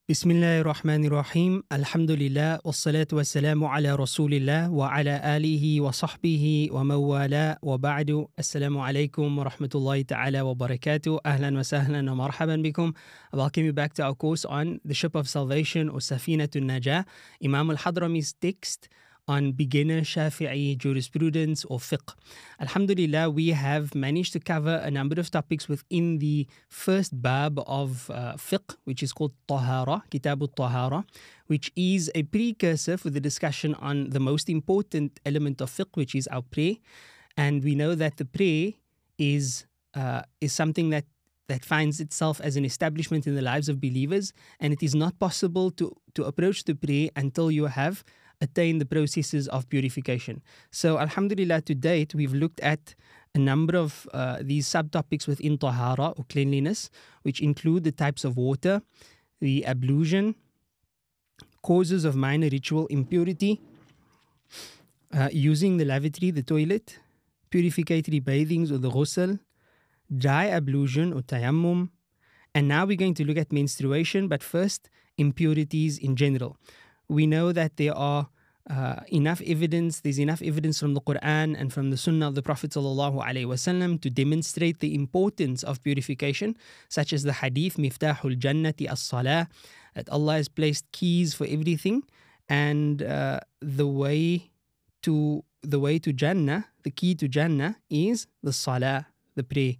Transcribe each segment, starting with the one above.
بسم الله الرحمن الرحيم الحمد لله والصلاة والسلام على رسول الله وعلى آله وصحبه ومن والاه وبعد السلام عليكم ورحمة الله تعالى وبركاته أهلا وسهلا ومرحبا بكم. Welcome you back to our course on the Ship of Salvation or Safinatun Najah, Imam al-Hadrami's text on beginner Shafi'i jurisprudence or fiqh. Alhamdulillah, we have managed to cover a number of topics within the first bab of fiqh, which is called Tahara, Kitab al-Tahara, which is a precursor for the discussion on the most important element of fiqh, which is our prayer. And we know that the prayer is something that finds itself as an establishment in the lives of believers, and it is not possible to approach the prayer until you have attain the processes of purification. So alhamdulillah, to date we've looked at a number of these subtopics within tahara or cleanliness, which include the types of water, the ablution, causes of minor ritual impurity, using the lavatory, the toilet, purificatory bathings or the ghusl, dry ablution or tayammum, and now we're going to look at menstruation, but first impurities in general. We know that there are enough evidence from the Quran and from the Sunnah of the Prophet ﷺ to demonstrate the importance of purification, such as the hadith, Miftahul Jannati as-Salah, that Allah has placed keys for everything, and the way to Jannah, the key to Jannah is the Salah, the prayer.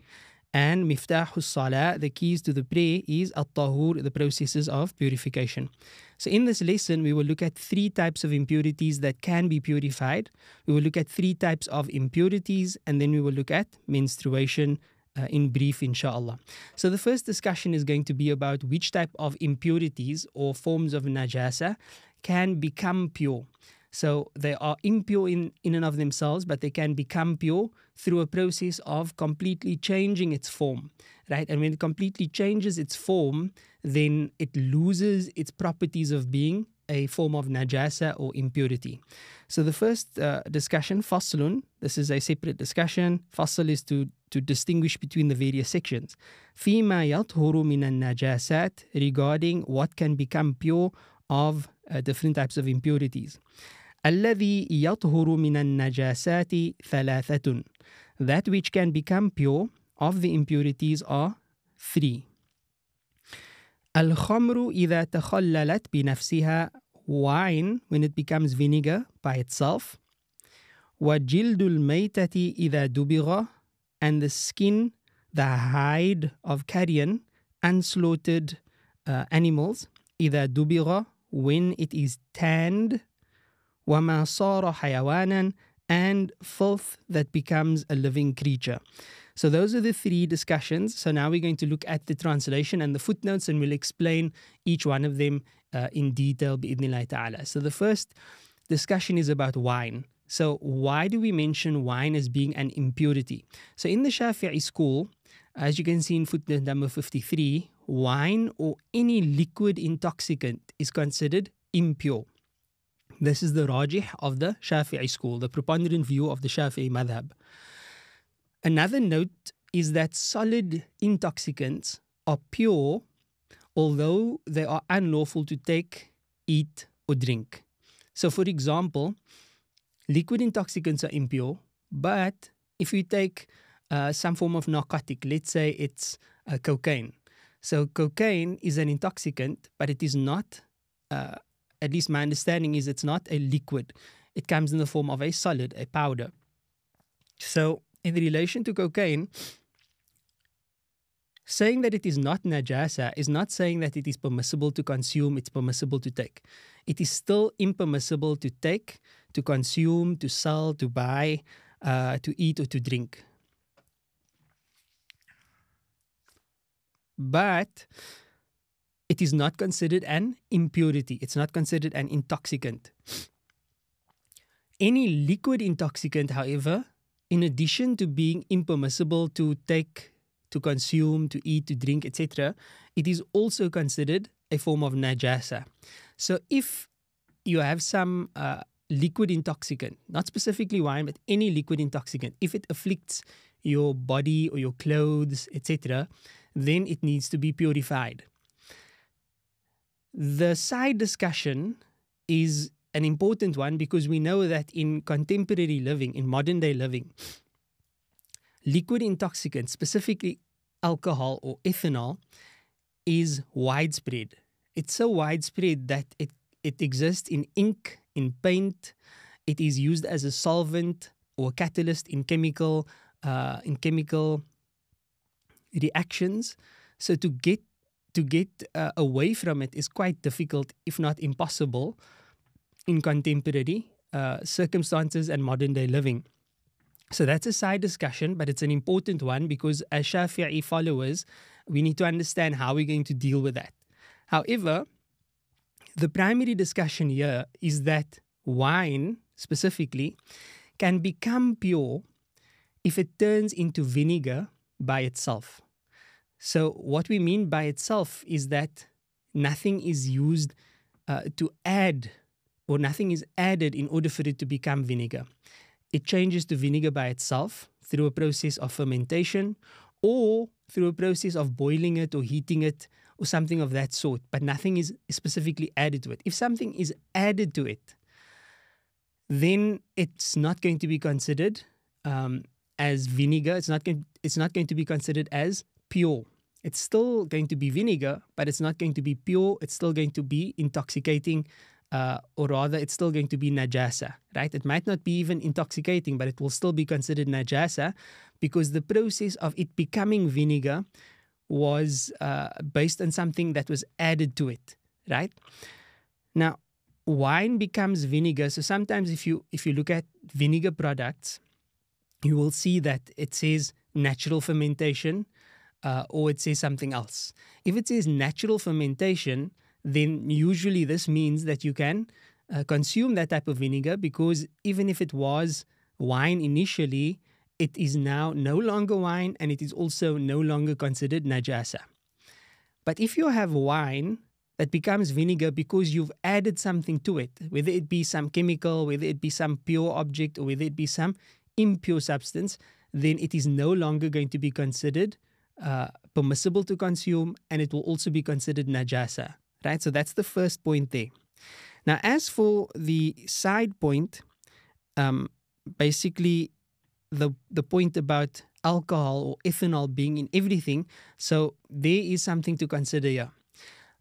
And Miftahus Salah, the keys to the prayer, is at-tahur, the processes of purification. So in this lesson, we will look at three types of impurities that can be purified. We will look at three types of impurities, and then we will look at menstruation in brief, inshallah. So the first discussion is going to be about which type of impurities or forms of najasa can become pure. So they are impure in and of themselves, but they can become pure through a process of completely changing its form, right? And when it completely changes its form, then it loses its properties of being a form of najasa or impurity. So the first discussion, faslun, this is a separate discussion. Fasl is to distinguish between the various sections. Fima yathuru minan najasat, regarding what can become pure of different types of impurities. الذي يطهر من النجاسات ثلاثة. That which can become pure of the impurities are three. الخمر إذا تخللت بنفسها, wine when it becomes vinegar by itself. وجلد الميتة إذا دبغ, and the skin, the hide of carrion, unslaughtered animals, إذا دبغ, when it is tanned. وَمَا صَارَ حَيَوَانًا, and filth that becomes a living creature. So those are the three discussions. So now we're going to look at the translation and the footnotes, and we'll explain each one of them in detail bi'idhnillahi ta'ala. So the first discussion is about wine. So why do we mention wine as being an impurity? So in the Shafi'i school, as you can see in footnote number 53, wine or any liquid intoxicant is considered impure. This is the rajih of the Shafi'i school, the preponderant view of the Shafi'i madhab. Another note is that solid intoxicants are pure, although they are unlawful to take, eat, or drink. So for example, liquid intoxicants are impure, but if you take some form of narcotic, let's say it's cocaine. So cocaine is an intoxicant, but it is not at least my understanding is it's not a liquid. It comes in the form of a solid, a powder. So in relation to cocaine, saying that it is not najasa is not saying that it is permissible to consume, it's permissible to take. It is still impermissible to take, to consume, to sell, to buy, to eat, or to drink. But it is not considered an impurity. It's not considered an intoxicant. Any liquid intoxicant, however, in addition to being impermissible to take, to consume, to eat, to drink, etc., it is also considered a form of najasa. So if you have some liquid intoxicant, not specifically wine, but any liquid intoxicant, if it afflicts your body or your clothes, etc., then it needs to be purified. The side discussion is an important one because we know that in contemporary living, in modern day living, liquid intoxicants, specifically alcohol or ethanol, is widespread. It's so widespread that it exists in ink, in paint. It is used as a solvent or catalyst in chemical reactions. So to get away from it is quite difficult, if not impossible, in contemporary circumstances and modern day living. So that's a side discussion, but it's an important one because as Shafi'i followers, we need to understand how we're going to deal with that. However, the primary discussion here is that wine, specifically, can become pure if it turns into vinegar by itself. So what we mean by itself is that nothing is used to add, or nothing is added in order for it to become vinegar. It changes to vinegar by itself through a process of fermentation or through a process of boiling it or heating it or something of that sort, but nothing is specifically added to it. If something is added to it, then it's not going to be considered as vinegar. It's not going to be considered as pure. It's still going to be vinegar, but it's not going to be pure. It's still going to be intoxicating, or rather, it's still going to be najasa, right? It might not be even intoxicating, but it will still be considered najasa because the process of it becoming vinegar was based on something that was added to it, right? Now, wine becomes vinegar. So sometimes if you look at vinegar products, you will see that it says natural fermentation or it says something else. If it says natural fermentation, then usually this means that you can consume that type of vinegar because even if it was wine initially, it is now no longer wine and it is also no longer considered najasa. But if you have wine that becomes vinegar because you've added something to it, whether it be some chemical, whether it be some pure object, or whether it be some impure substance, then it is no longer going to be considered permissible to consume, and it will also be considered najasa, right? So that's the first point there. Now, as for the side point, basically the point about alcohol or ethanol being in everything, so there is something to consider here.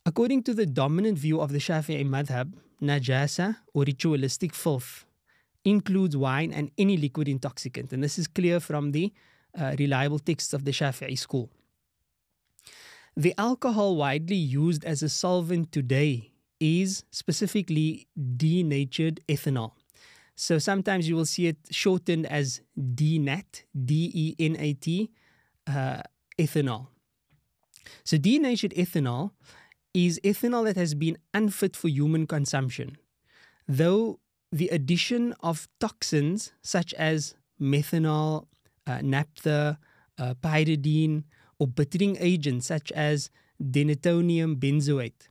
According to the dominant view of the Shafi'i madhab, najasa or ritualistic filth includes wine and any liquid intoxicant. And this is clear from the reliable texts of the Shafi'i school. The alcohol widely used as a solvent today is specifically denatured ethanol. So sometimes you will see it shortened as DENAT, D-E-N-A-T, ethanol. So denatured ethanol is ethanol that has been unfit for human consumption, though the addition of toxins such as methanol, naphtha, pyridine, or bittering agents such as denatonium benzoate.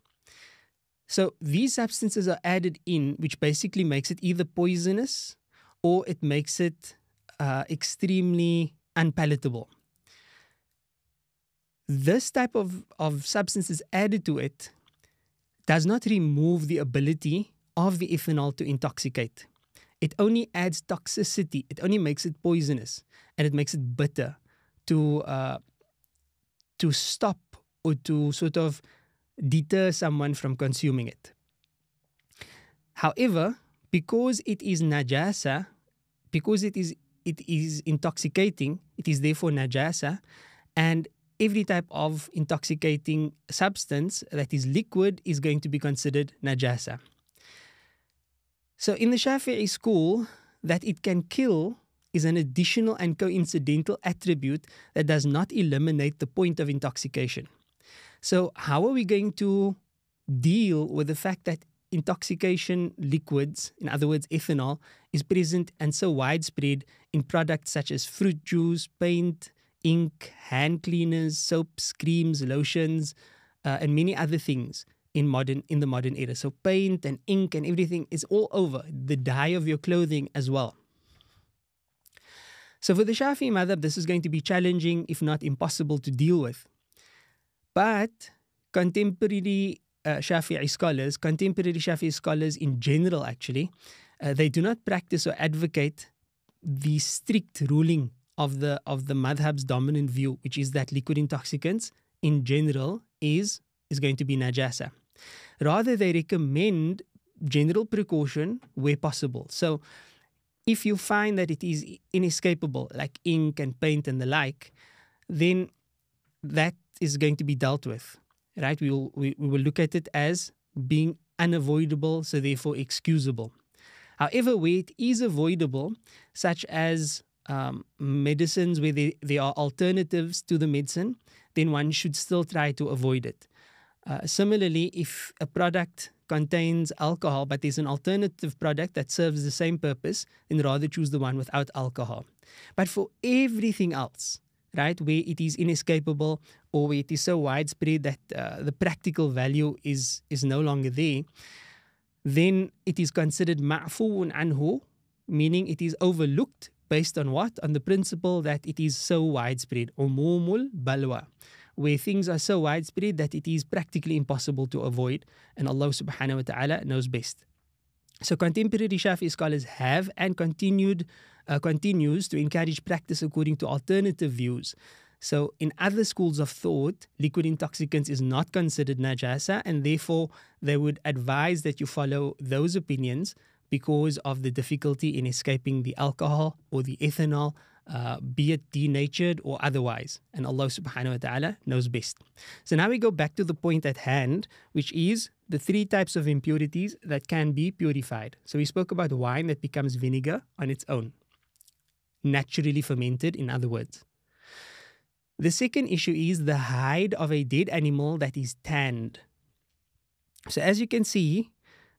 So these substances are added in, which basically makes it either poisonous or it makes it extremely unpalatable. This type of substances added to it does not remove the ability of the ethanol to intoxicate. It only adds toxicity. It only makes it poisonous, and it makes it bitter to stop or to sort of deter someone from consuming it. However, because it is najasa, because it is intoxicating, it is therefore najasa, and every type of intoxicating substance that is liquid is going to be considered najasa. So in the Shafi'i school, that it can kill is an additional and coincidental attribute that does not eliminate the point of intoxication. So how are we going to deal with the fact that intoxication liquids, in other words ethanol, is present and so widespread in products such as fruit juice, paint, ink, hand cleaners, soaps, creams, lotions, and many other things in the modern era. So paint and ink and everything is all over, the dye of your clothing as well. So for the Shafi'i madhab, this is going to be challenging, if not impossible, to deal with. But contemporary Shafi'i scholars, contemporary Shafi'i scholars in general actually, they do not practice or advocate the strict ruling of the madhab's dominant view, which is that liquid intoxicants in general is going to be najasa. Rather, they recommend general precaution where possible. So if you find that it is inescapable, like ink and paint and the like, then that is going to be dealt with, right? We will look at it as being unavoidable, so therefore excusable. However, where it is avoidable, such as medicines where there are alternatives to the medicine, then one should still try to avoid it. Similarly, if a product contains alcohol, but there's an alternative product that serves the same purpose, then rather choose the one without alcohol. But for everything else, right, where it is inescapable or where it is so widespread that the practical value is no longer there, then it is considered ma'fuun anhu, meaning it is overlooked based on what? On the principle that it is so widespread, umumul balwa, where things are so widespread that it is practically impossible to avoid, and Allah subhanahu wa ta'ala knows best. So contemporary Shafi'i scholars have and continues to encourage practice according to alternative views. So in other schools of thought, liquid intoxicants is not considered najasa, and therefore they would advise that you follow those opinions because of the difficulty in escaping the alcohol or the ethanol, be it denatured or otherwise. And Allah subhanahu wa ta'ala knows best. So now we go back to the point at hand, which is the three types of impurities that can be purified. So we spoke about wine that becomes vinegar on its own, naturally fermented, in other words. The second issue is the hide of a dead animal that is tanned. So as you can see,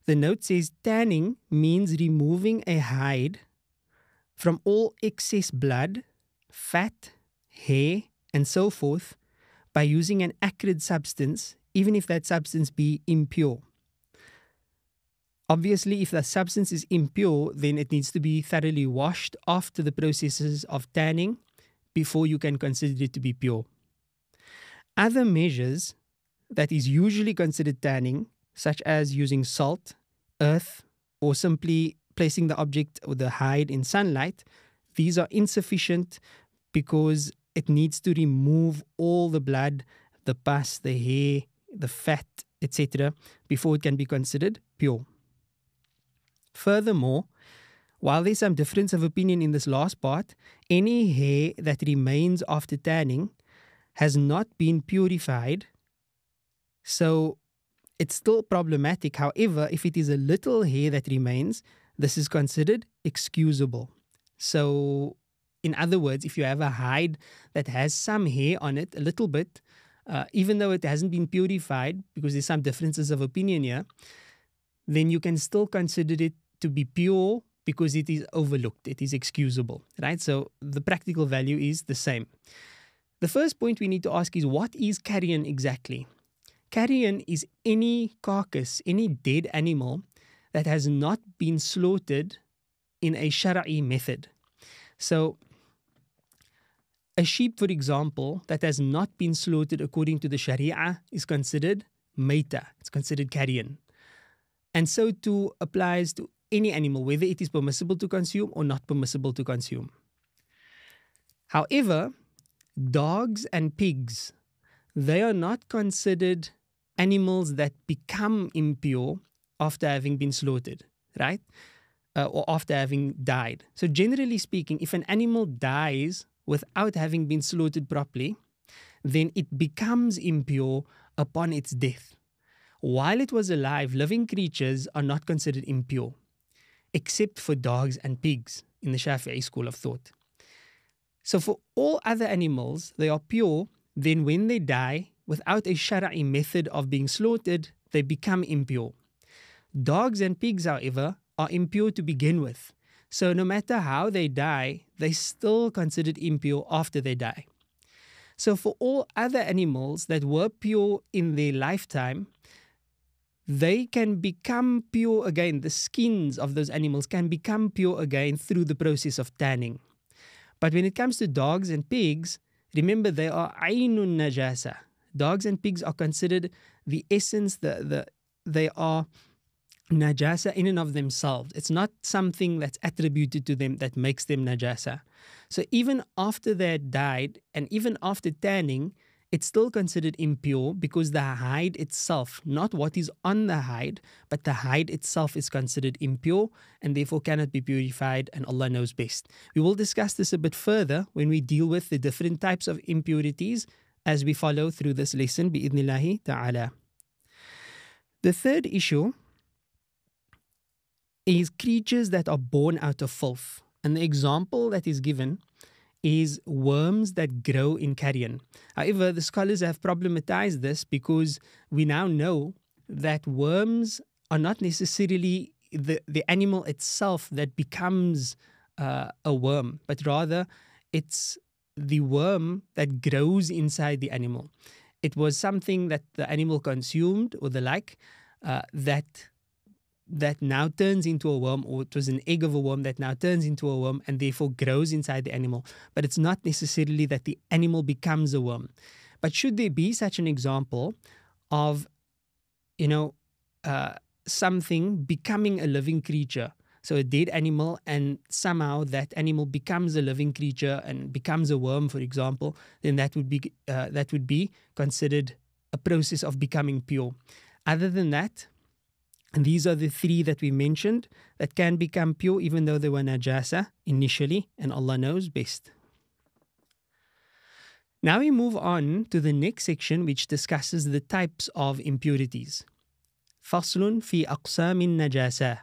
the note says tanning means removing a hide from all excess blood, fat, hair, and so forth by using an acrid substance, even if that substance be impure. Obviously, if the substance is impure, then it needs to be thoroughly washed after the processes of tanning before you can consider it to be pure. Other measures that is usually considered tanning, such as using salt, earth, or simply placing the object or the hide in sunlight, these are insufficient because it needs to remove all the blood, the pus, the hair, the fat, etc., before it can be considered pure. Furthermore, while there's some difference of opinion in this last part, any hair that remains after tanning has not been purified, so it's still problematic. However, if it is a little hair that remains, this is considered excusable. So, in other words, if you have a hide that has some hair on it, a little bit, even though it hasn't been purified, because there's some differences of opinion here, then you can still consider it to be pure because it is overlooked, it is excusable, right? So the practical value is the same. The first point we need to ask is, what is carrion exactly? Carrion is any carcass, any dead animal that has not been slaughtered in a shara'i method. So a sheep, for example, that has not been slaughtered according to the sharia is considered maita, it's considered carrion. And so too applies to any animal, whether it is permissible to consume or not permissible to consume. However, dogs and pigs, they are not considered animals that become impure after having been slaughtered, right? Or after having died. So generally speaking, if an animal dies without having been slaughtered properly, then it becomes impure upon its death. While it was alive, living creatures are not considered impure, except for dogs and pigs in the Shafi'i school of thought. So for all other animals, they are pure. Then when they die, without a shara'i method of being slaughtered, they become impure. Dogs and pigs, however, are impure to begin with. So no matter how they die, they're still considered impure after they die. So for all other animals that were pure in their lifetime, they can become pure again. The skins of those animals can become pure again through the process of tanning. But when it comes to dogs and pigs, remember they are aynun najasa. Dogs and pigs are considered the essence, they are najasa in and of themselves. It's not something that's attributed to them that makes them najasa. So even after they had died and even after tanning, it's still considered impure because the hide itself, not what is on the hide, but the hide itself is considered impure and therefore cannot be purified, and Allah knows best. We will discuss this a bit further when we deal with the different types of impurities as we follow through this lesson, bi'idhnillahi ta'ala. The third issue is creatures that are born out of filth. And the example that is given is worms that grow in carrion. However, the scholars have problematized this because we now know that worms are not necessarily the animal itself that becomes a worm, but rather it's the worm that grows inside the animal. It was something that the animal consumed or the like that now turns into a worm, or it was an egg of a worm that now turns into a worm and therefore grows inside the animal. But it's not necessarily that the animal becomes a worm. But should there be such an example of, something becoming a living creature, so a dead animal, and somehow that animal becomes a living creature and becomes a worm, for example, then that would be considered a process of becoming pure. Other than that, and these are the three that we mentioned that can become pure even though they were najasa initially, and Allah knows best. Now we move on to the next section, which discusses the types of impurities. فصل في أقسام النجاسة.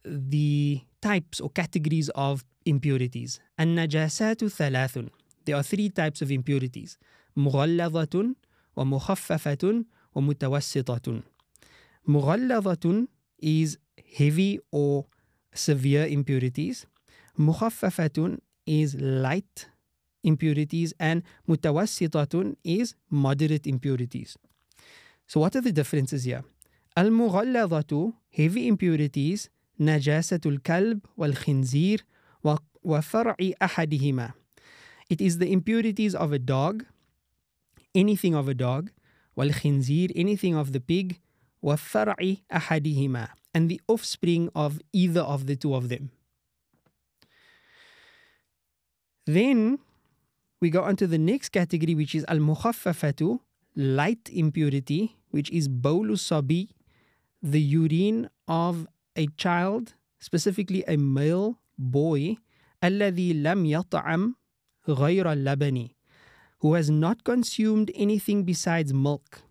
The types or categories of impurities. النجاسات ثلاث. There are three types of impurities. مغلظة ومخففة ومتوسطة. مغلظة is heavy or severe impurities. مخففة is light impurities, and متوسطة is moderate impurities. So what are the differences here? المغلظة, heavy impurities, نجاسة الكلب والخنزير وفرع أحدهما. It is the impurities of a dog, anything of a dog, والخنزير, anything of the pig, وفرع أحدهما, and the offspring of either of the two of them. Then we go on to the next category, which is al-mukhaffafatu, light impurity, which is bawlu sabi, the urine of a child, specifically a male boy, الذي لم يطعم غير اللبن, who has not consumed anything besides milk,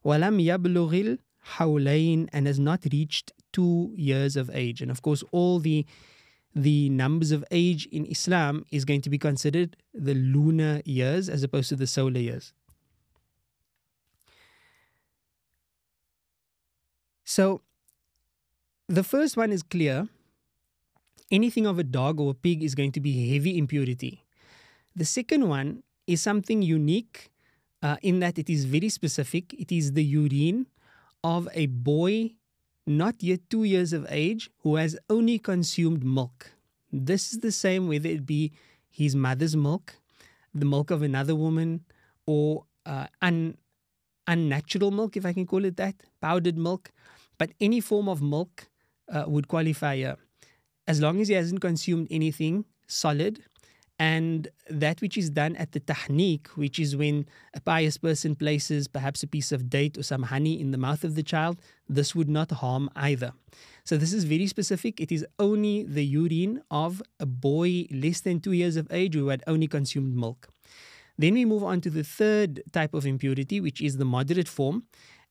ولم يبلغ الحولين, and has not reached 2 years of age. And of course, all the numbers of age in Islam is going to be considered the lunar years as opposed to the solar years. So the first one is clear. Anything of a dog or a pig is going to be heavy impurity. The second one is something unique in that it is very specific. It is the urine of a boy not yet 2 years of age who has only consumed milk. This is the same whether it be his mother's milk, the milk of another woman, or unnatural milk, if I can call it that, powdered milk. But any form of milk would qualify here, as long as he hasn't consumed anything solid. And that which is done at the tahniq, which is when a pious person places perhaps a piece of date or some honey in the mouth of the child, this would not harm either. So this is very specific. It is only the urine of a boy less than 2 years of age who had only consumed milk. Then we move on to the third type of impurity, which is the moderate form.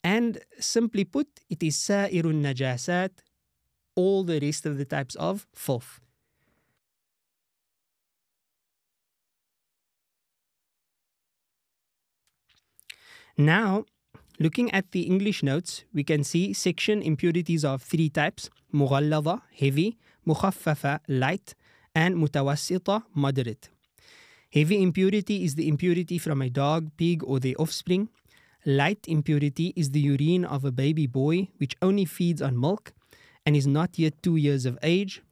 And simply put, it is sa'irun najasat, all the rest of the types of filth. Now, looking at the English notes, we can see section impurities of 3 types: مغلظة, heavy; مخففة, light; and متوسطة, moderate. Heavy impurity is the impurity from a dog, pig, or their offspring. Light impurity is the urine of a baby boy which only feeds on milk and is not yet 2 years of age.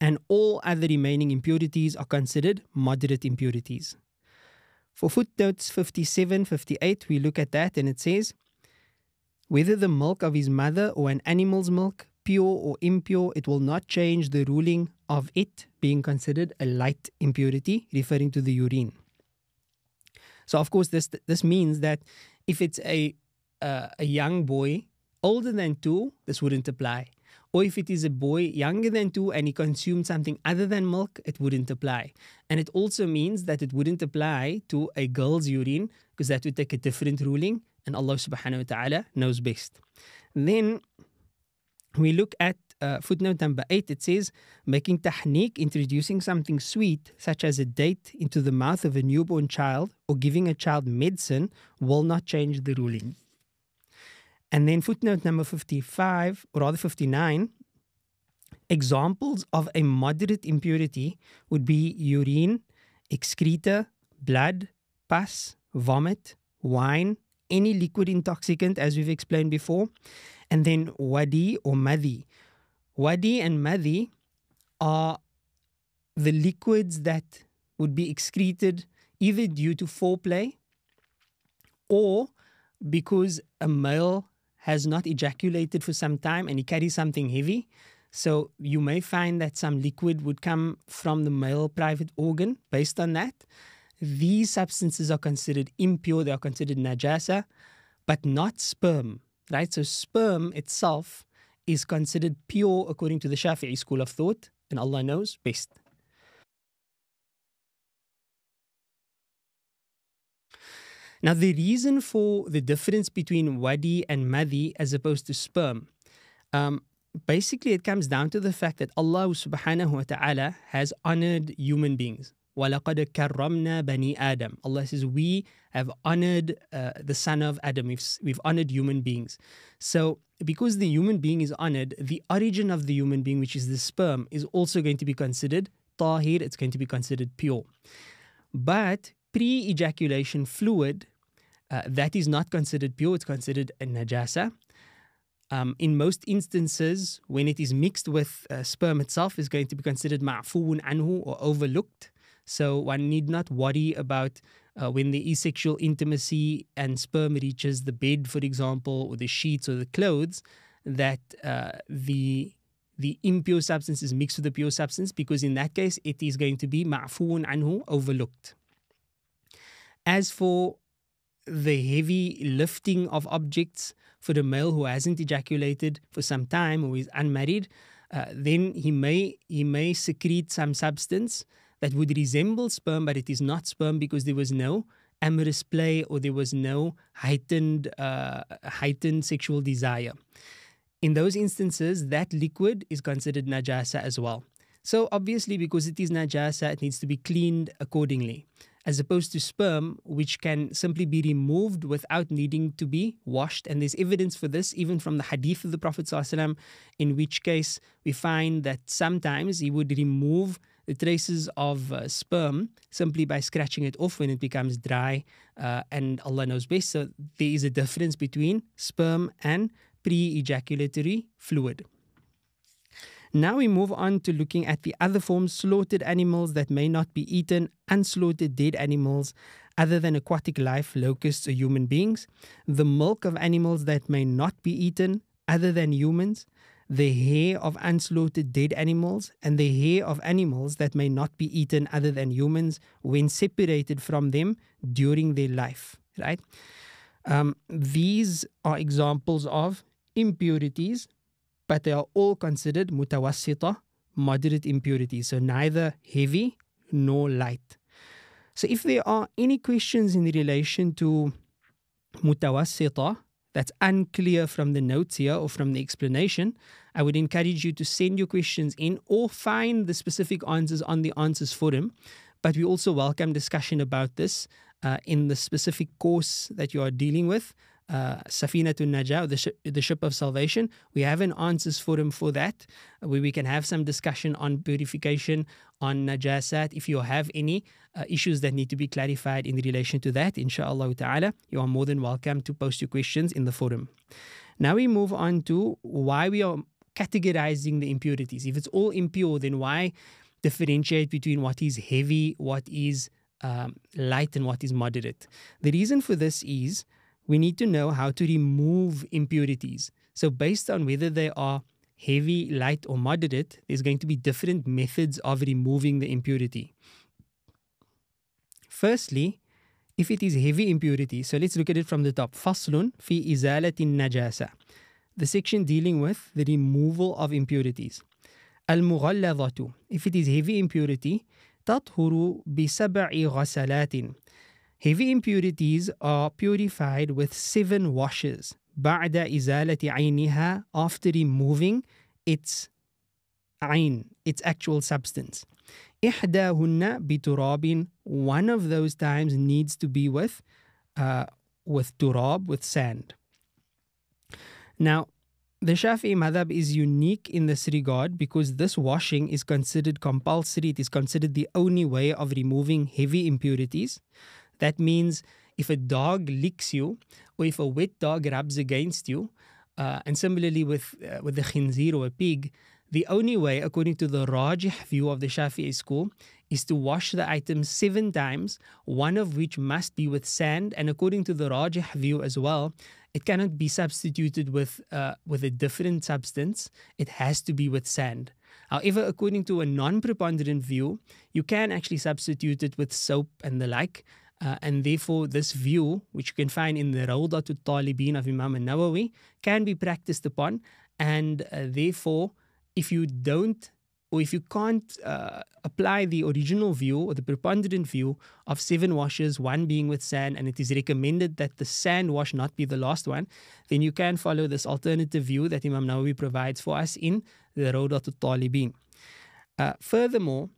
And all other remaining impurities are considered moderate impurities. For footnotes 57, 58, we look at that and it says, whether the milk of his mother or an animal's milk, pure or impure, it will not change the ruling of it being considered a light impurity, referring to the urine. So, of course, this means that if it's a young boy older than 2, this wouldn't apply. Or if it is a boy younger than 2 and he consumed something other than milk, it wouldn't apply. And it also means that it wouldn't apply to a girl's urine, because that would take a different ruling, and Allah subhanahu wa ta'ala knows best. Then we look at footnote number 8. It says, making tahniq, introducing something sweet, such as a date, into the mouth of a newborn child, or giving a child medicine, will not change the ruling. And then footnote number 55, or rather 59, examples of a moderate impurity would be urine, excreta, blood, pus, vomit, wine, any liquid intoxicant, as we've explained before, and then wadi or madhi. Wadi and madhi are the liquids that would be excreted either due to foreplay or because a male has not ejaculated for some time and he carries something heavy. So you may find that some liquid would come from the male private organ based on that. These substances are considered impure, they are considered najasa, but not sperm, right? So sperm itself is considered pure according to the Shafi'i school of thought, and Allah knows best. Now, the reason for the difference between wadi and madhi as opposed to sperm, basically it comes down to the fact that Allah subhanahu wa ta'ala has honored human beings. وَلَقَدْ كَرَّمْنَا بَنِي آدَمَ. Allah says, we have honored the son of Adam. We've honored human beings. So, because the human being is honored, the origin of the human being, which is the sperm, is also going to be considered tahir. It's going to be considered pure. But pre-ejaculation fluid, that is not considered pure. It's considered a najasa. In most instances, when it is mixed with sperm itself, is going to be considered ma'fuun anhu, or overlooked. So one need not worry about when the asexual intimacy and sperm reaches the bed, for example, or the sheets or the clothes, that the impure substance is mixed with the pure substance, because in that case, it is going to be ma'fuun anhu, overlooked. As for the heavy lifting of objects for the male who hasn't ejaculated for some time or is unmarried, then he may secrete some substance that would resemble sperm, but it is not sperm because there was no amorous play or there was no heightened sexual desire. In those instances, that liquid is considered najasa as well. So obviously, because it is najasa, it needs to be cleaned accordingly, as opposed to sperm, which can simply be removed without needing to be washed. And there's evidence for this even from the hadith of the Prophet ﷺ, in which case we find that sometimes he would remove the traces of sperm simply by scratching it off when it becomes dry, and Allah knows best. So there is a difference between sperm and pre-ejaculatory fluid. Now we move on to looking at the other forms: slaughtered animals that may not be eaten, unslaughtered dead animals other than aquatic life, locusts or human beings, the milk of animals that may not be eaten other than humans, the hair of unslaughtered dead animals, and the hair of animals that may not be eaten other than humans when separated from them during their life, right? These are examples of impurities, but they are all considered mutawassita, moderate impurities, so neither heavy nor light. So if there are any questions in relation to mutawassita that's unclear from the notes here or from the explanation, I would encourage you to send your questions in or find the specific answers on the Answers Forum. But we also welcome discussion about this in the specific course that you are dealing with, Safinatun Najah, the ship of salvation. We have an Answers Forum for that, where we can have some discussion on purification, on najasat. If you have any issues that need to be clarified in relation to that, inshallah ta'ala, you are more than welcome to post your questions in the forum. Now we move on to why we are categorizing the impurities. If it's all impure, then why differentiate between what is heavy, what is light and what is moderate. The reason for this is we need to know how to remove impurities. So based on whether they are heavy, light, or moderate, there's going to be different methods of removing the impurity. Firstly, if it is heavy impurity, so let's look at it from the top. فصل في إزالة النجاسة. The section dealing with the removal of impurities. المغلظة. If it is heavy impurity, تطهر بسبع غسلات. Heavy impurities are purified with 7 washes. بعد إزالة عينها, after removing its عين, its actual substance. إحداهن بتراب. One of those times needs to be with turab, with sand. Now, the Shafi'i madhab is unique in this regard because this washing is considered compulsory. It is considered the only way of removing heavy impurities. That means if a dog licks you or if a wet dog rubs against you, and similarly with the khinzir or a pig, the only way, according to the rajih view of the Shafi'i school, is to wash the items 7 times, one of which must be with sand. And according to the rajih view as well, it cannot be substituted with a different substance. It has to be with sand. However, according to a non-preponderant view, you can actually substitute it with soap and the like. And therefore, this view, which you can find in the Rawdatul Talibin of Imam al-Nawawi, can be practiced upon. And therefore, if you don't, or if you can't apply the original view or the preponderant view of 7 washes, one being with sand, and it is recommended that the sand wash not be the last one, then you can follow this alternative view that Imam Nawawi provides for us in the Rawdatul Talibin. Furthermore,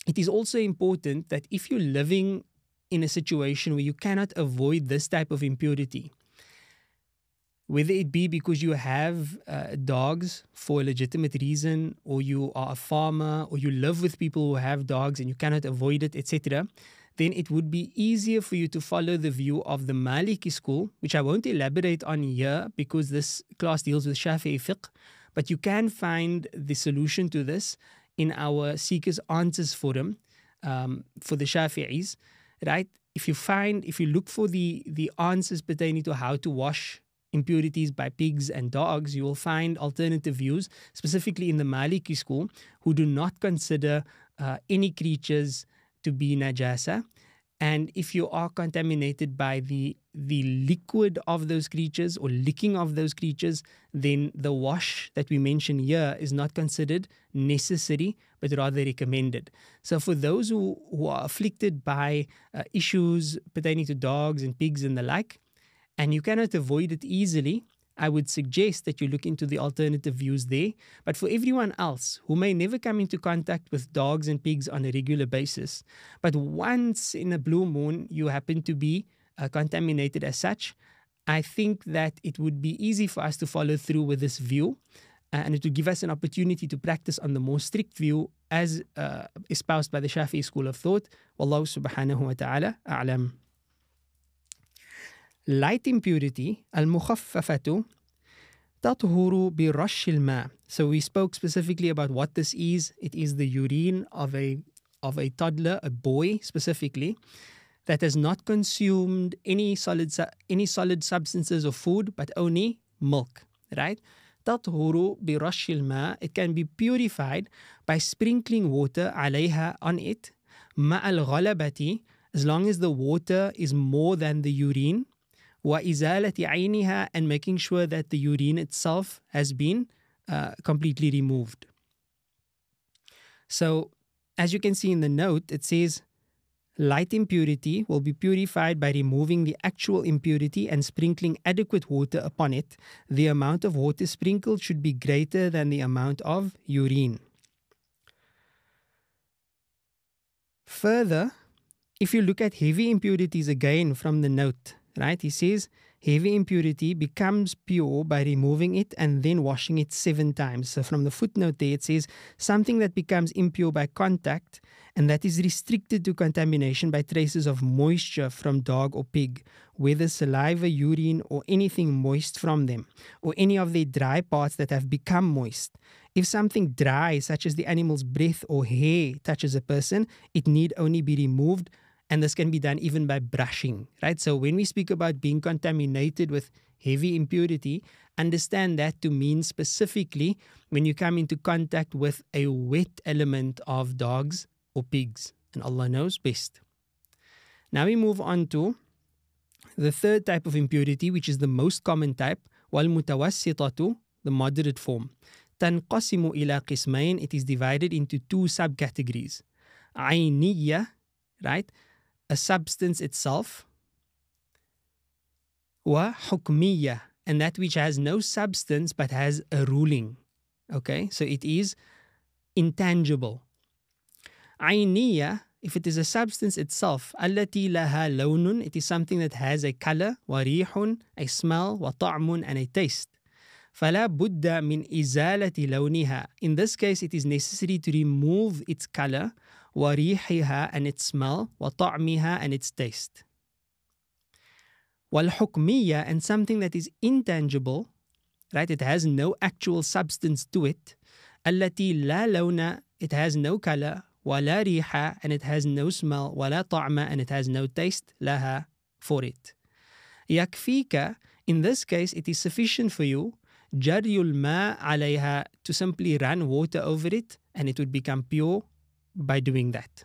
it is also important that if you're living in a situation where you cannot avoid this type of impurity, whether it be because you have dogs for a legitimate reason, or you are a farmer, or you live with people who have dogs and you cannot avoid it, etc., then it would be easier for you to follow the view of the Maliki school, which I won't elaborate on here because this class deals with Shafi'i fiqh, but you can find the solution to this in our Seekers Answers forum for the Shafi'is, right? If you look for the answers pertaining to how to wash impurities by pigs and dogs, you will find alternative views, specifically in the Maliki school, who do not consider any creatures to be najasa. And if you are contaminated by the liquid of those creatures or licking of those creatures, then the wash that we mention here is not considered necessary, but rather recommended. So for those who are afflicted by issues pertaining to dogs and pigs and the like, and you cannot avoid it easily, I would suggest that you look into the alternative views there. But for everyone else who may never come into contact with dogs and pigs on a regular basis, but once in a blue moon you happen to be contaminated as such, I think that it would be easy for us to follow through with this view, and it would give us an opportunity to practice on the more strict view as espoused by the Shafi'i school of thought. Wallahu subhanahu wa ta'ala a'lam. Light impurity, al-mukhaffafatu, تطهر برش الماء. So we spoke specifically about what this is. It is the urine of a toddler, a boy specifically, that has not consumed any solid substances of food, but only milk, right? تطهر برش الماء. It can be purified by sprinkling water عليها, on it, مع الغلبة, as long as the water is more than the urine. وإزالة عينها, and making sure that the urine itself has been completely removed. So, as you can see in the note, it says, light impurity will be purified by removing the actual impurity and sprinkling adequate water upon it. The amount of water sprinkled should be greater than the amount of urine. Further, if you look at heavy impurities again from the note, right, he says heavy impurity becomes pure by removing it and then washing it 7 times. So from the footnote there, it says something that becomes impure by contact and that is restricted to contamination by traces of moisture from dog or pig, whether saliva, urine, or anything moist from them, or any of their dry parts that have become moist. If something dry, such as the animal's breath or hair, touches a person, it need only be removed, And this can be done even by brushing, right? So when we speak about being contaminated with heavy impurity, understand that to mean specifically when you come into contact with a wet element of dogs or pigs. And Allah knows best. Now we move on to the third type of impurity, which is the most common type, وَالْمُتَوَسِّطَةُ, the moderate form. تَنْقَسِمُ إِلَى قِسْمَيْنِ, it is divided into two subcategories. عَيْنِيَّة, right, a substance itself, وَحُكْمِيَّة, and that which has no substance but has a ruling. Okay, so it is intangible. عَيْنِيَّة, if it is a substance itself, التي لها لون, it is something that has a color, وريح, a smell, وطعم, and a taste. فلا بد من إزالة لونها. In this case, it is necessary to remove its color, وريحها, and its smell, وطعمها, and its taste. والحكمية, and something that is intangible, right? It has no actual substance to it. التي لا لون, it has no color, ولا ريحة, and it has no smell, ولا طعم, and it has no taste, لها, for it. يكفيك, in this case, it is sufficient for you, جري الماء عليها, to simply run water over it, and it would become pure by doing that.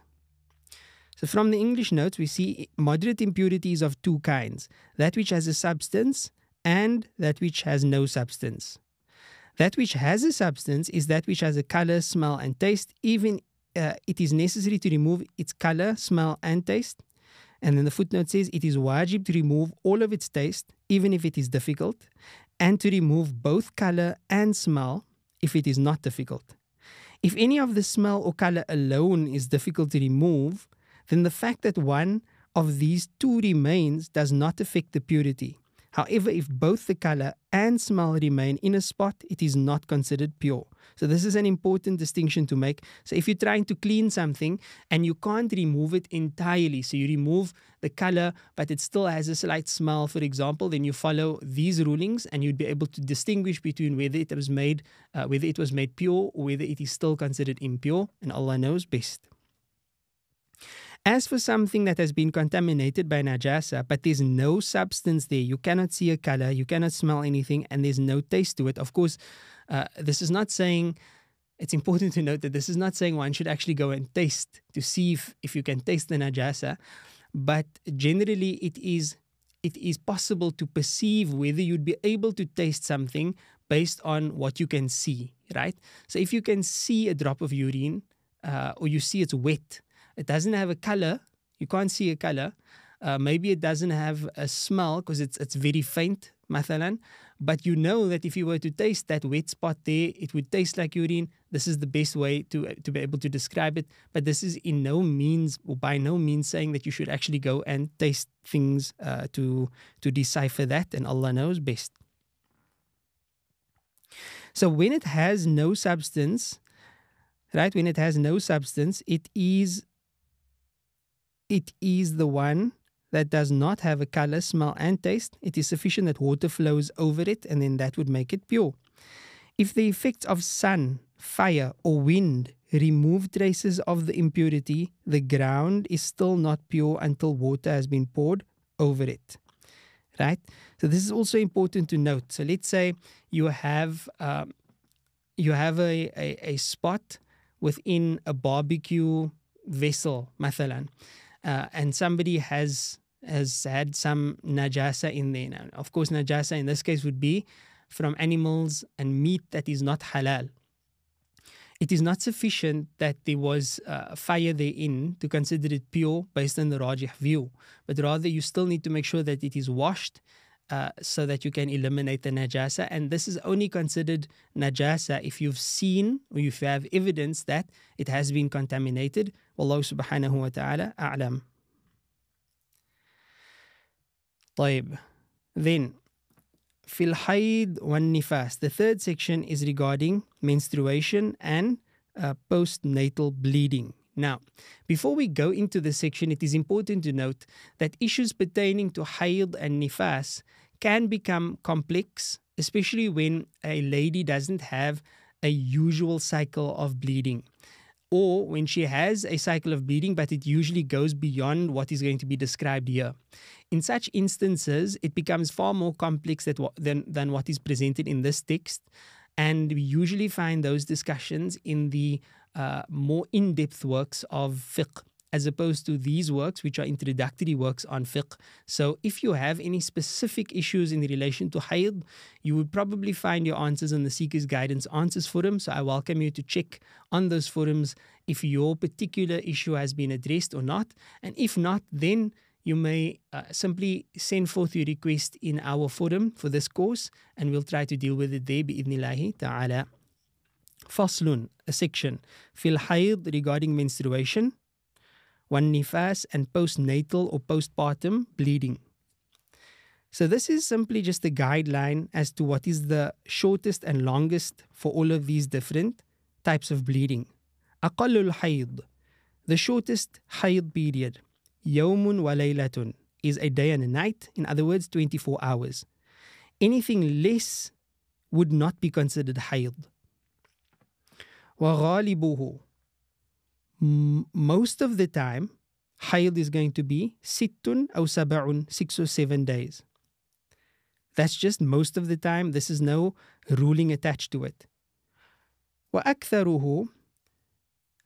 So from the English notes, we see moderate impurities of two kinds, that which has a substance and that which has no substance. That which has a substance is that which has a color, smell, and taste, even it is necessary to remove its color, smell, and taste. And then the footnote says it is wajib to remove all of its taste, even if it is difficult, and to remove both color and smell if it is not difficult. If any of the smell or color alone is difficult to remove, then the fact that one of these two remains does not affect the purity. However, if both the color and smell remain in a spot, it is not considered pure. So this is an important distinction to make. So if you're trying to clean something and you can't remove it entirely, so you remove the color, but it still has a slight smell, for example, then you follow these rulings and you'd be able to distinguish between whether it was made pure or whether it is still considered impure, and Allah knows best. As for something that has been contaminated by najasa, but there's no substance there, you cannot see a color, you cannot smell anything, and there's no taste to it. Of course, this is not saying, it's important to note that this is not saying one should actually go and taste to see if you can taste the najasa, but generally it is possible to perceive whether you'd be able to taste something based on what you can see, right? So if you can see a drop of urine, or you see it's wet, it doesn't have a color, you can't see a color, maybe it doesn't have a smell because it's very faint, mathalan, but you know that if you were to taste that wet spot there, it would taste like urine. This is the best way to be able to describe it, but this is in no means or by no means saying that you should actually go and taste things to decipher that, and Allah knows best. So when it has no substance, right, when it has no substance, it is the one that does not have a color, smell, and taste. It is sufficient that water flows over it, and then that would make it pure. If the effects of sun, fire, or wind remove traces of the impurity, the ground is still not pure until water has been poured over it. Right? So this is also important to note. So let's say you have a spot within a barbecue vessel, mathalan, and somebody has had some najasa in there. Now, of course, najasa in this case would be from animals and meat that is not halal. It is not sufficient that there was fire therein to consider it pure based on the rajih view, but rather you still need to make sure that it is washed so that you can eliminate the najasa. And this is only considered najasa if you've seen or if you have evidence that it has been contaminated. Wallahu subhanahu wa ta'ala a'lam. طيب. Then, fil hayd wan nifas. The third section is regarding menstruation and postnatal bleeding. Now, before we go into this section, it is important to note that issues pertaining to hayd and nifas can become complex, especially when a lady doesn't have a usual cycle of bleeding. or when she has a cycle of bleeding, but it usually goes beyond what is going to be described here. In such instances, it becomes far more complex than what is presented in this text. And we usually find those discussions in the more in-depth works of fiqh, as opposed to these works, which are introductory works on fiqh. So if you have any specific issues in relation to hayd, you would probably find your answers on the Seekers Guidance Answers Forum. So I welcome you to check on those forums if your particular issue has been addressed or not. And if not, then you may simply send forth your request in our forum for this course, and we'll try to deal with it there, bi'idhnillahi ta'ala. Faslun, a section, fil hayd, regarding menstruation, one nifas, and postnatal or postpartum bleeding. So this is simply just a guideline as to what is the shortest and longest for all of these different types of bleeding. Aqallul hayd, the shortest hayd period, yawmun wa laylatun, is a day and a night, in other words, 24 hours. Anything less would not be considered hayd. Wa ghalibuhu, most of the time, hayd is going to be sittun aw sab'un, 6 or 7 days. That's just most of the time. This is no ruling attached to it. Wa aktharuhu,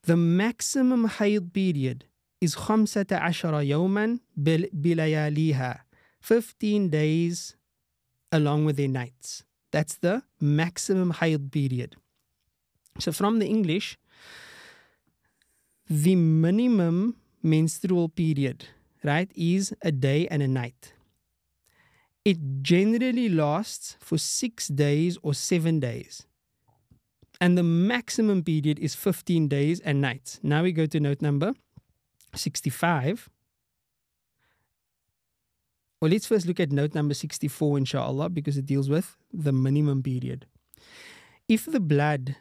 the maximum hayd period is 15 yawman bilayaliha, 15 days along with their nights. That's the maximum hayd period. So from the English, the minimum menstrual period, right, is a day and a night. It generally lasts for 6 days or 7 days. And the maximum period is 15 days and nights. Now we go to note number 65. Well, let's first look at note number 64, inshallah, because it deals with the minimum period. If the blood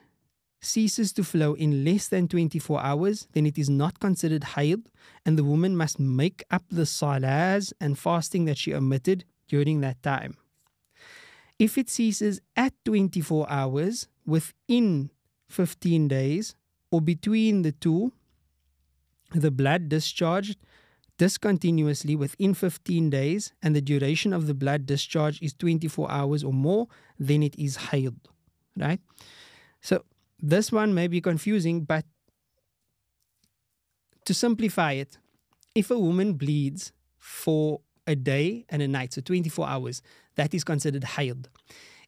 ceases to flow in less than 24 hours, then it is not considered hayd, and the woman must make up the salahs and fasting that she omitted during that time. If it ceases at 24 hours within 15 days or between the two, the blood discharged discontinuously within 15 days and the duration of the blood discharge is 24 hours or more, then it is hayd, right? So this one may be confusing, but to simplify it, if a woman bleeds for a day and a night, so 24 hours, that is considered hayd.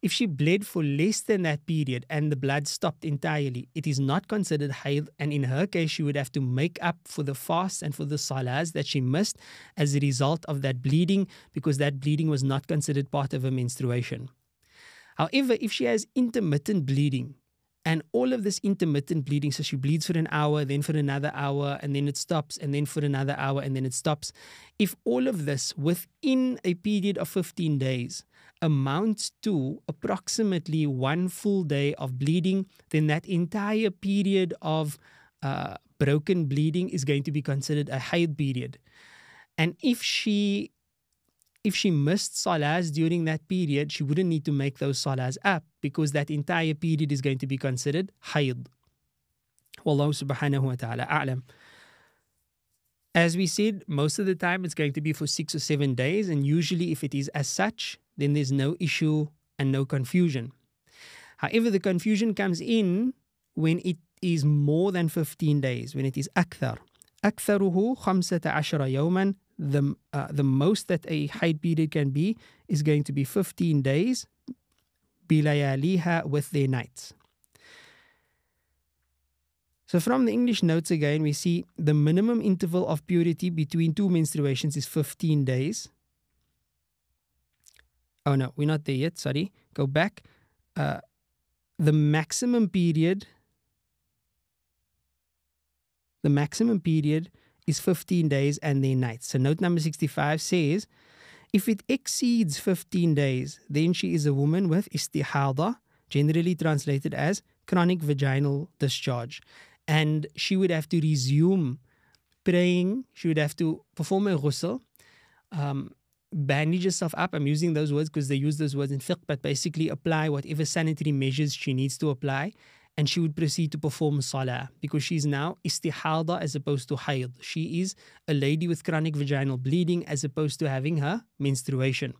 If she bled for less than that period and the blood stopped entirely, it is not considered hayd, and in her case, she would have to make up for the fasts and for the salahs that she missed as a result of that bleeding, because that bleeding was not considered part of her menstruation. However, if she has intermittent bleeding, and all of this intermittent bleeding, so she bleeds for an hour, then for another hour, and then it stops, and then for another hour, and then it stops. If all of this within a period of 15 days amounts to approximately 1 full day of bleeding, then that entire period of broken bleeding is going to be considered a hayd period. And if she missed salahs during that period, she wouldn't need to make those salahs up, because that entire period is going to be considered hayd. Wallahu subhanahu wa ta'ala a'lam. As we said, most of the time it's going to be for 6 or 7 days, and usually if it is as such, then there's no issue and no confusion. However, the confusion comes in when it is more than 15 days, when it is akthar. Aktharuhu 15 yawman. The most that a hayd period can be is going to be 15 days, bilayaliha, with their nights. So from the English notes again, we see the minimum interval of purity between two menstruations is 15 days. Oh no, we're not there yet, sorry. Go back. The maximum period is 15 days and their nights. So note number 65 says, if it exceeds 15 days, then she is a woman with istihada, generally translated as chronic vaginal discharge. And she would have to resume praying. She would have to perform a ghusl, bandage herself up. I'm using those words because they use those words in fiqh, but basically apply whatever sanitary measures she needs to apply. and she would proceed to perform salah because she's now istihada as opposed to hayd. She is a lady with chronic vaginal bleeding as opposed to having her menstruation.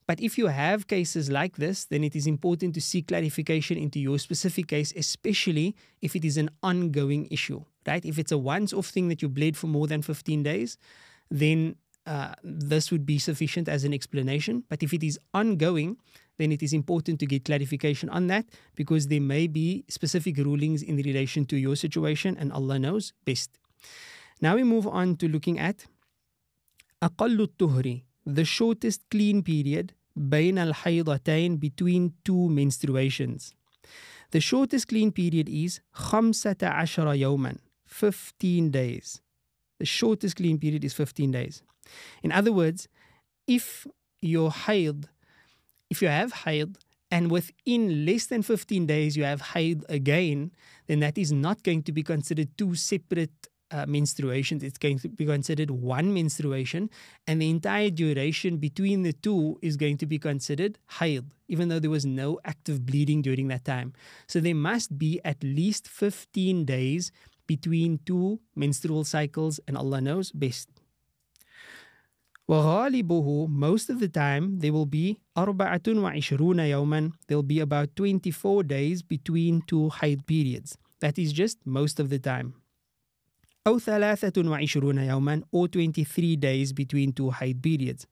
But if you have cases like this, then it is important to seek clarification into your specific case, especially if it is an ongoing issue, right? If it's a once-off thing that you bled for more than 15 days, then this would be sufficient as an explanation. But if it is ongoing, then it is important to get clarification on that because there may be specific rulings in relation to your situation and Allah knows best. Now we move on to looking at أقل الطهر, the shortest clean period بين الحيضتين, between two menstruations. The shortest clean period is 15 يوما, 15 days. The shortest clean period is 15 days. In other words, if you have hayd and within less than 15 days you have hayd again, then that is not going to be considered two separate menstruations. It's going to be considered one menstruation, and the entire duration between the two is going to be considered hayd, even though there was no active bleeding during that time. So there must be at least 15 days between two menstrual cycles, and Allah knows best. وغالبه, most of the time, there will be 24 يوما. There will be about 24 days between two hayd periods. That is just most of the time. أو 23 يوما, or 23 days between two hayd periods.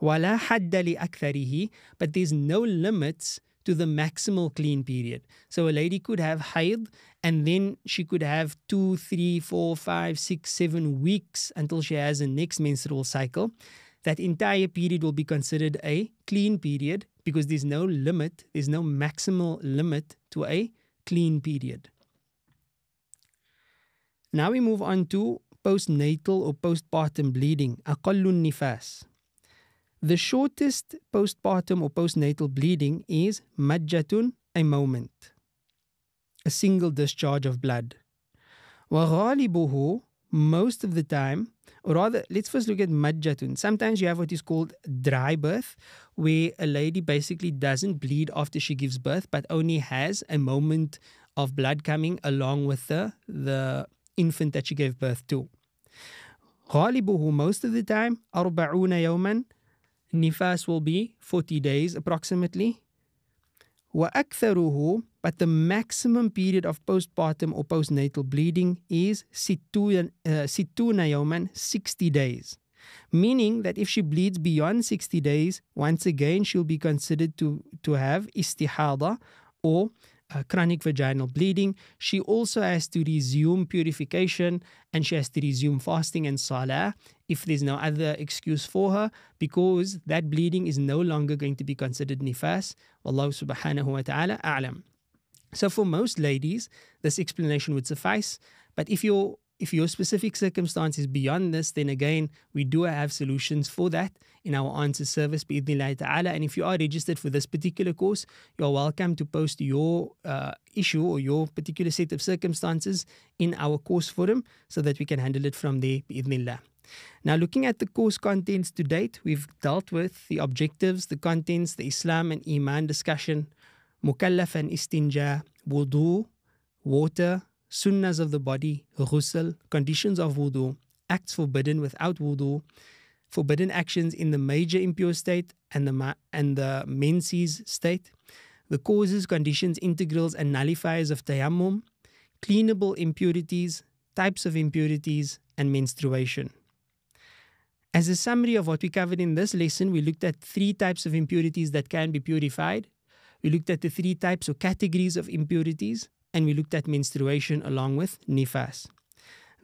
ولا حد لأكثره, but there's no limits to the maximal clean period. So a lady could have hayd and then she could have 2, 3, 4, 5, 6, 7 weeks until she has a next menstrual cycle. That entire period will be considered a clean period because there's no limit, there's no maximal limit to a clean period. Now we move on to postnatal or postpartum bleeding, أقل النفاس. The shortest postpartum or postnatal bleeding is majjatun, a moment, a single discharge of blood. وغالبه, most of the time, or rather, let's first look at majjatun. Sometimes you have what is called dry birth, where a lady basically doesn't bleed after she gives birth, but only has a moment of blood coming along with the infant that she gave birth to. غالبه, most of the time, 40 يوما. Nifas will be 40 days approximately. وأكثره, but the maximum period of postpartum or postnatal bleeding is 60 يوما, 60 days. Meaning that if she bleeds beyond 60 days, once again she'll be considered to have istihada or chronic vaginal bleeding. She also has to resume purification and she has to resume fasting and salah if there's no other excuse for her, because that bleeding is no longer going to be considered nifas. Wallahu subhanahu wa ta'ala a'lam. So for most ladies, this explanation would suffice. But if your specific circumstance is beyond this, then again, we do have solutions for that in our answer service, bi'idhnillahi ta'ala. And if you are registered for this particular course, you're welcome to post your issue or your particular set of circumstances in our course forum so that we can handle it from there, bi'idhnillah. Now, looking at the course contents to date, we've dealt with the objectives, the contents, the Islam and Iman discussion, mukallaf and istinja, wudu, water, sunnahs of the body, ghusl, conditions of wudu, acts forbidden without wudu, forbidden actions in the major impure state and the menses state, the causes, conditions, integrals and nullifiers of tayammum, cleanable impurities, types of impurities, and menstruation. As a summary of what we covered in this lesson, we looked at 3 types of impurities that can be purified. We looked at the 3 types or categories of impurities, and we looked at menstruation along with nifas.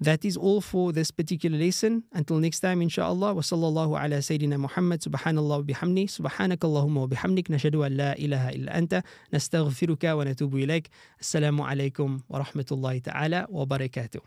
That is all for this particular lesson. Until next time, inshallah, wa sallallahu ala Sayyidina Muhammad, subhanallah wa bihamdi, subhanakallahumma wa bihamdik, nashadu an la ilaha illa anta, nastaghfiruka wa natubu ilayk. Assalamu alaikum wa rahmatullahi ta'ala wa barakatuh.